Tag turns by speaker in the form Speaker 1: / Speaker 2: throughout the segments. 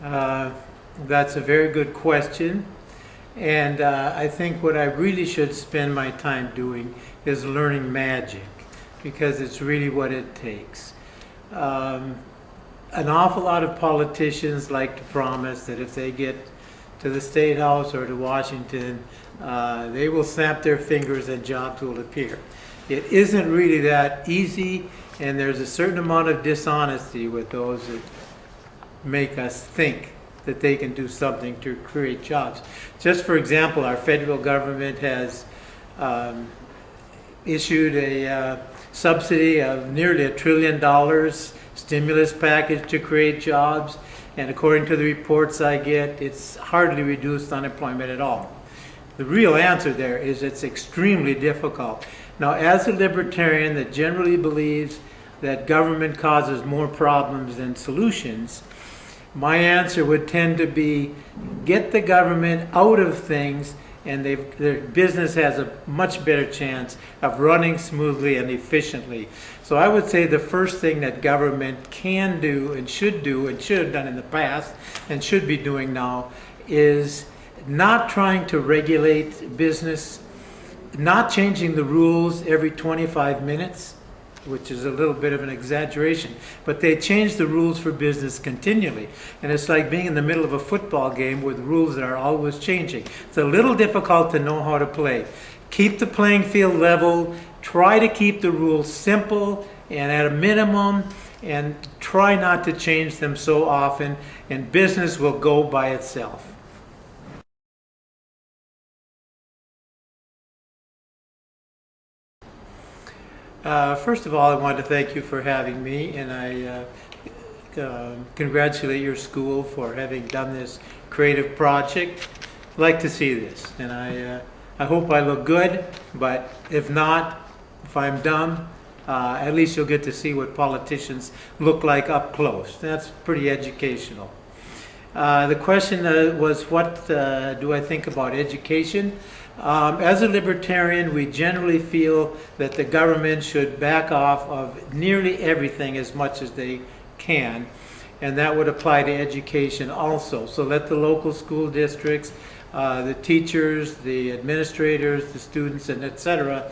Speaker 1: Uh, that's a very good question. And I think what I really should spend my time doing is learning magic, because it's really what it takes. Um, an awful lot of politicians like to promise that if they get to the State House or to Washington, they will snap their fingers and jobs will appear. It isn't really that easy, and there's a certain amount of dishonesty with those that make us think that they can do something to create jobs. Just for example, our federal government has issued a subsidy of nearly $1 trillion stimulus package to create jobs, and according to the reports I get, it's hardly reduced unemployment at all. The real answer there is it's extremely difficult. Now, as a libertarian that generally believes that government causes more problems than solutions, my answer would tend to be get the government out of things, and their business has a much better chance of running smoothly and efficiently. So I would say the first thing that government can do and should have done in the past and should be doing now is not trying to regulate business, not changing the rules every 25 minutes, which is a little bit of an exaggeration, but they change the rules for business continually. And it's like being in the middle of a football game with rules that are always changing. It's a little difficult to know how to play. Keep the playing field level, try to keep the rules simple and at a minimum, and try not to change them so often, and business will go by itself. First of all, I want to thank you for having me, and I congratulate your school for having done this creative project. I'd like to see this, and I hope I look good, but if not, if I'm dumb, at least you'll get to see what politicians look like up close. That's pretty educational. The question was, what do I think about education? As a libertarian, we generally feel that the government should back off of nearly everything as much as they can, and that would apply to education also. So let the local school districts, the teachers, the administrators, the students, and etc.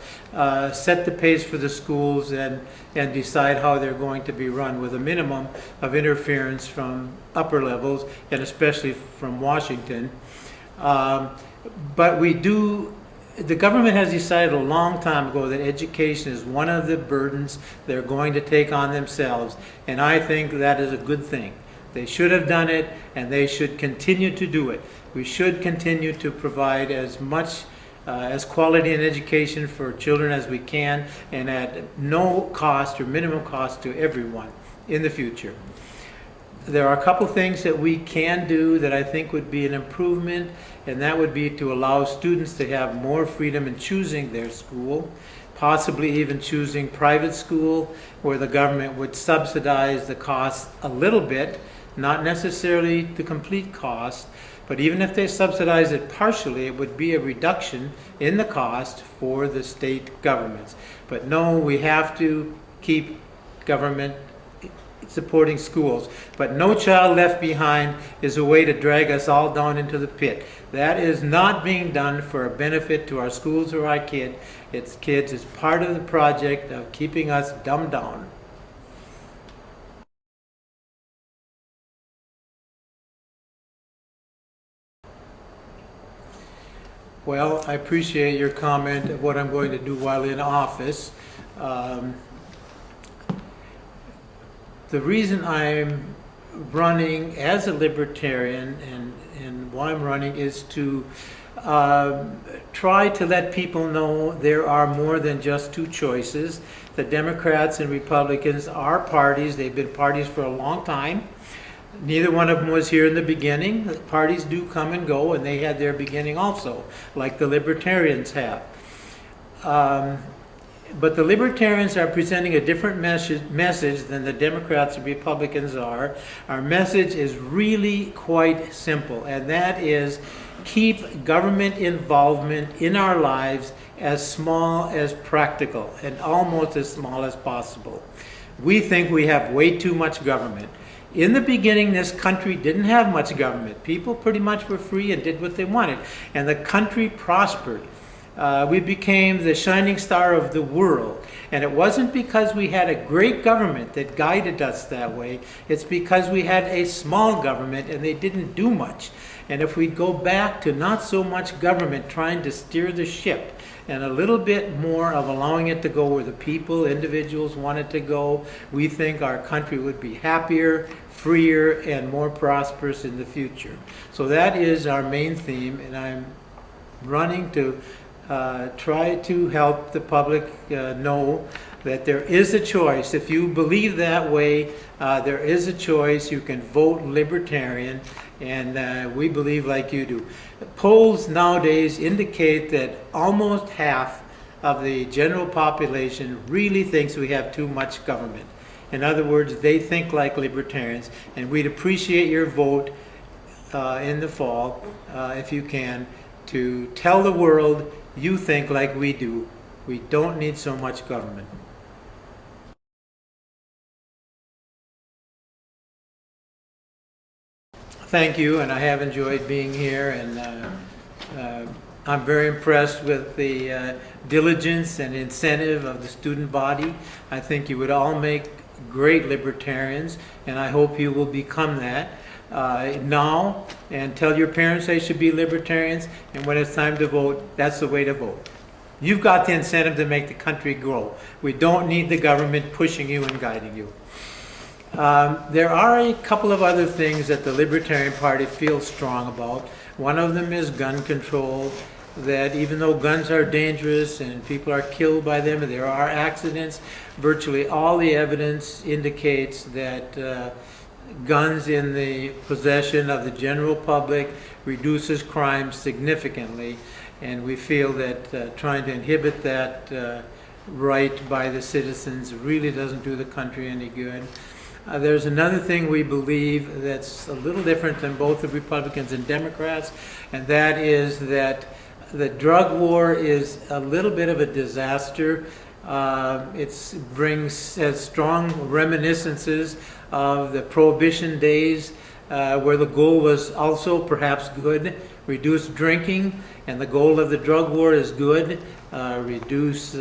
Speaker 1: Set the pace for the schools and decide how they're going to be run with a minimum of interference from upper levels, and especially from Washington. But the government has decided a long time ago that education is one of the burdens they're going to take on themselves, and I think that is a good thing. They should have done it, and they should continue to do it. We should continue to provide as much as quality in education for children as we can, and at no cost or minimum cost to everyone in the future. There are a couple things that we can do that I think would be an improvement, and that would be to allow students to have more freedom in choosing their school, possibly even choosing private school where the government would subsidize the cost a little bit, not necessarily the complete cost, but even if they subsidize it partially, it would be a reduction in the cost for the state governments. But no, we have to keep government supporting schools. But No Child Left Behind is a way to drag us all down into the pit. That is not being done for a benefit to our schools or our kids. It's part of the project of keeping us dumbed down. Well, I appreciate your comment of what I'm going to do while in office. The reason I'm running as a libertarian and why I'm running is to try to let people know there are more than just two choices. The Democrats and Republicans are parties. They've been parties for a long time. Neither one of them was here in the beginning. The parties do come and go, and they had their beginning also, like the Libertarians have. But the Libertarians are presenting a different message than the Democrats and Republicans are. Our message is really quite simple, and that is keep government involvement in our lives as small as practical and almost as small as possible. We think we have way too much government. In the beginning, this country didn't have much government. People pretty much were free and did what they wanted, and the country prospered. We became the shining star of the world. And it wasn't because we had a great government that guided us that way. It's because we had a small government and they didn't do much. And if we go back to not so much government trying to steer the ship and a little bit more of allowing it to go where the people, individuals want it to go, we think our country would be happier, freer, and more prosperous in the future. So that is our main theme, and I'm running to try to help the public know that there is a choice. If you believe that way, there is a choice. You can vote Libertarian, and we believe like you do. Polls nowadays indicate that almost half of the general population really thinks we have too much government. In other words, they think like Libertarians, and we'd appreciate your vote in the fall, if you can, to tell the world you think like we do. We don't need so much government. Thank you, and I have enjoyed being here, and I'm very impressed with the diligence and incentive of the student body. I think you would all make great Libertarians, and I hope you will become that now, and tell your parents they should be Libertarians, and when it's time to vote, that's the way to vote. You've got the incentive to make the country grow. We don't need the government pushing you and guiding you. There are a couple of other things that the Libertarian Party feels strong about. One of them is gun control, that even though guns are dangerous and people are killed by them and there are accidents, virtually all the evidence indicates that guns in the possession of the general public reduces crime significantly, and we feel that trying to inhibit that right by the citizens really doesn't do the country any good. There's another thing we believe that's a little different than both the Republicans and Democrats, and that is that the drug war is a little bit of a disaster. It has strong reminiscences of the Prohibition days, where the goal was also perhaps good, reduce drinking, and the goal of the drug war is good, reduce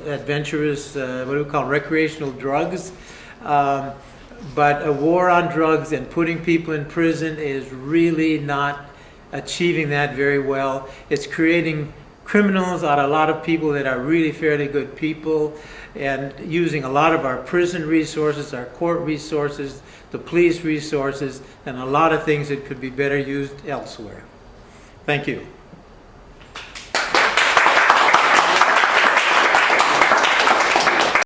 Speaker 1: adventurous, what do we call them, recreational drugs. But a war on drugs and putting people in prison is really not achieving that very well. It's creating criminals out of a lot of people that are really fairly good people, and using a lot of our prison resources, our court resources, the police resources, and a lot of things that could be better used elsewhere. Thank you.